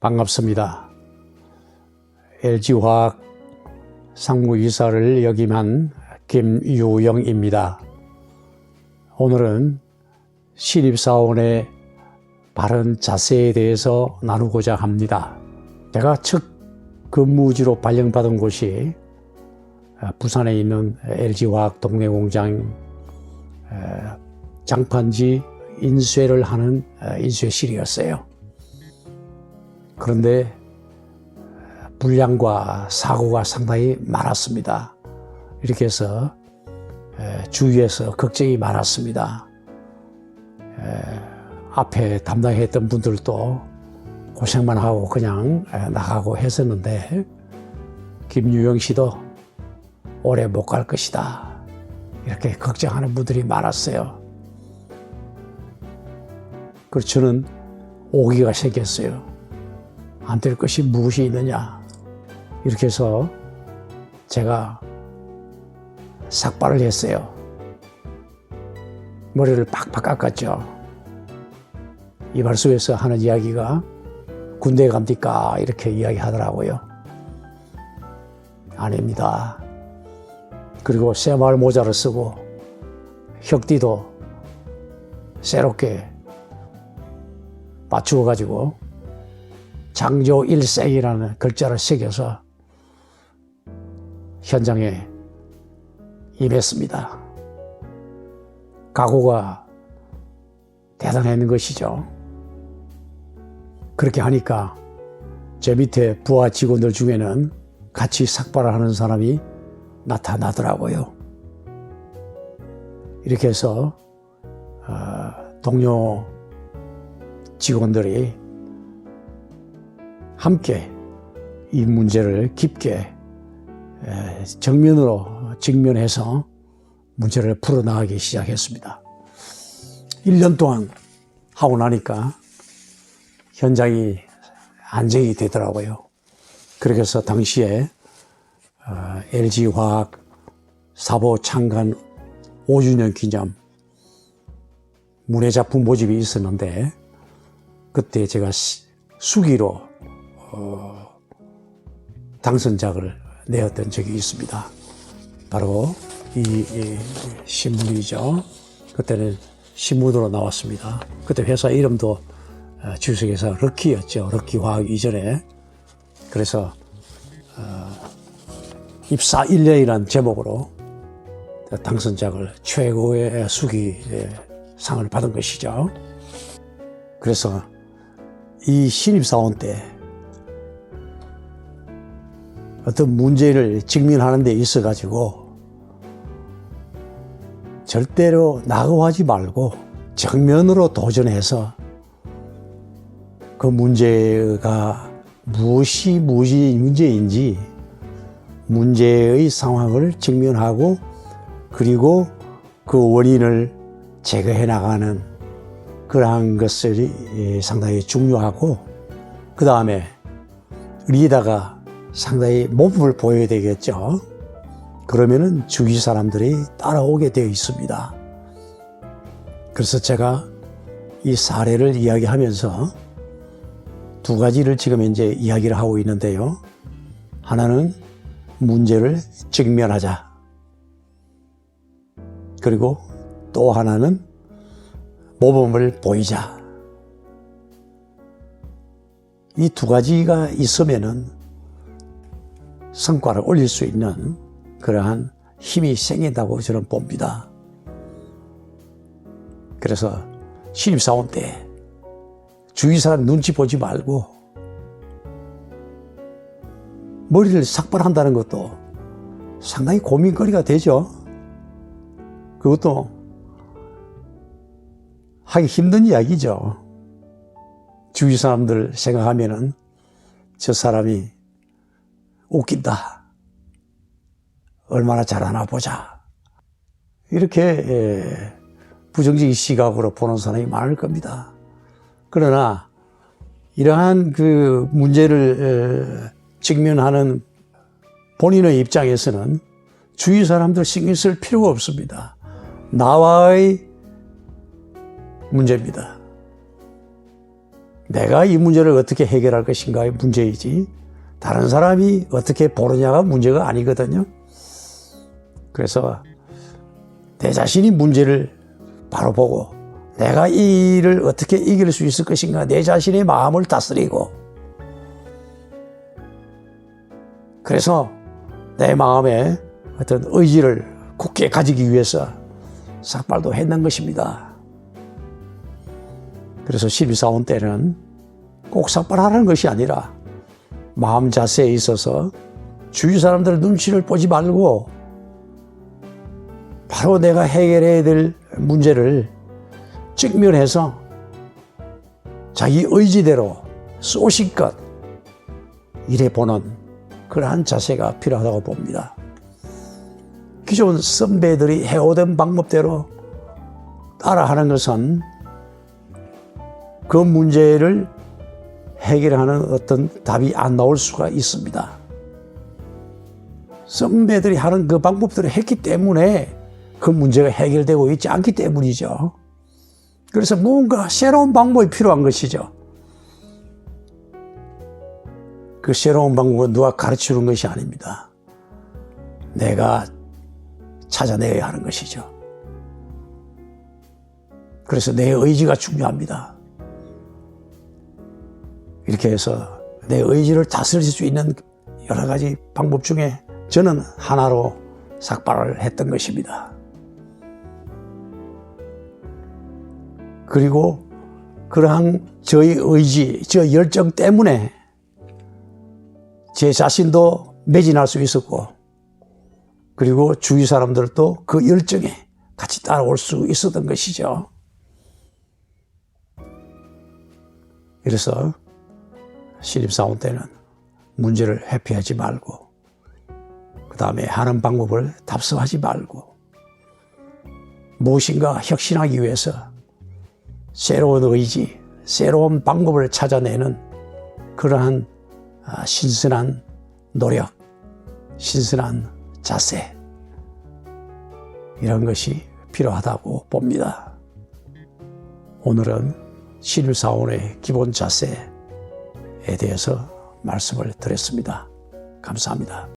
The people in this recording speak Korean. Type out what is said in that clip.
반갑습니다. LG화학 상무이사를 역임한 김유영입니다. 오늘은 신입사원의 바른 자세에 대해서 나누고자 합니다. 제가 첫 근무지로 발령받은 곳이 부산에 있는 LG화학 동래공장 장판지 인쇄를 하는 인쇄실이었어요. 그런데 불량과 사고가 상당히 많았습니다. 이렇게 해서 주위에서 걱정이 많았습니다. 앞에 담당했던 분들도 고생만 하고 그냥 나가고 했었는데 김유영 씨도 오래 못 갈 것이다, 이렇게 걱정하는 분들이 많았어요. 그래서 저는 오기가 생겼어요. 안 될 것이 무엇이 있느냐. 이렇게 해서 제가 삭발을 했어요. 머리를 팍팍 깎았죠. 이발소에서 하는 이야기가 군대 갑니까? 이렇게 이야기하더라고요. 아닙니다. 그리고 새마을 모자를 쓰고 혁띠도 새롭게 맞추어 가지고 장조 일생이라는 글자를 새겨서 현장에 임했습니다. 각오가 대단했는 것이죠. 그렇게 하니까 제 밑에 부하 직원들 중에는 같이 삭발을 하는 사람이 나타나더라고요. 이렇게 해서 동료 직원들이 함께 이 문제를 깊게 직면해서 문제를 풀어나가기 시작했습니다. 1년 동안 하고 나니까 현장이 안정이 되더라고요. 그렇게 해서 당시에 LG화학 사보 창간 5주년 기념 문예작품 모집이 있었는데 그때 제가 수기로 당선작을 내었던 적이 있습니다. 바로 이 신문이죠. 그때는 신문으로 나왔습니다. 그때 회사 이름도 주식회사 럭키였죠. 럭키화학 이전에. 그래서 입사 1년이라는 제목으로 당선작을 최고의 수기 상을 받은 것이죠. 그래서 이 신입사원 때 어떤 문제를 직면하는 데 있어 가지고 절대로 낙오하지 말고 정면으로 도전해서 그 문제가 무엇이 문제인지 문제의 상황을 직면하고 그리고 그 원인을 제거해 나가는 그러한 것들이 상당히 중요하고, 그 다음에 리더가 상당히 모범을 보여야 되겠죠. 그러면은 주위 사람들이 따라오게 되어 있습니다. 그래서 제가 이 사례를 이야기하면서 두 가지를 지금 현재 이야기를 하고 있는데요. 하나는 문제를 직면하자. 그리고 또 하나는 모범을 보이자. 이 두 가지가 있으면은 성과를 올릴 수 있는 그러한 힘이 생긴다고 저는 봅니다. 그래서 신입사원 때 주위 사람 눈치 보지 말고 머리를 삭발한다는 것도 상당히 고민거리가 되죠. 그것도 하기 힘든 이야기죠. 주위 사람들 생각하면은 저 사람이 웃긴다, 얼마나 잘하나 보자, 이렇게 부정적인 시각으로 보는 사람이 많을 겁니다. 그러나 이러한 그 문제를 직면하는 본인의 입장에서는 주위 사람들 신경 쓸 필요가 없습니다. 나와의 문제입니다. 내가 이 문제를 어떻게 해결할 것인가의 문제이지 다른 사람이 어떻게 보느냐가 문제가 아니거든요. 그래서 내 자신이 문제를 바로 보고 내가 이 일을 어떻게 이길 수 있을 것인가 내 자신의 마음을 다스리고 그래서 내 마음에 어떤 의지를 굳게 가지기 위해서 삭발도 했는 것입니다. 그래서 신입사원 때는 꼭 삭발하라는 것이 아니라 마음 자세에 있어서 주위 사람들 눈치를 보지 말고 바로 내가 해결해야 될 문제를 직면해서 자기 의지대로 소신껏 일해보는 그러한 자세가 필요하다고 봅니다. 기존 선배들이 해오던 방법대로 따라하는 것은 그 문제를 해결하는 어떤 답이 안 나올 수가 있습니다. 선배들이 하는 그 방법대로 했기 때문에 그 문제가 해결되고 있지 않기 때문이죠. 그래서 뭔가 새로운 방법이 필요한 것이죠. 그 새로운 방법은 누가 가르치는 것이 아닙니다. 내가 찾아내야 하는 것이죠. 그래서 내 의지가 중요합니다. 이렇게 해서 내 의지를 다스릴 수 있는 여러 가지 방법 중에 저는 하나로 삭발을 했던 것입니다. 그리고 그러한 저의 의지, 저 열정 때문에 제 자신도 매진할 수 있었고 그리고 주위 사람들도 그 열정에 같이 따라올 수 있었던 것이죠. 그래서 신입사원 때는 문제를 회피하지 말고 그 다음에 하는 방법을 답습하지 말고 무엇인가 혁신하기 위해서 새로운 의지, 새로운 방법을 찾아내는 그러한 신선한 노력, 신선한 자세 이런 것이 필요하다고 봅니다. 오늘은 신입사원의 기본 자세에 대해서 말씀을 드렸습니다. 감사합니다.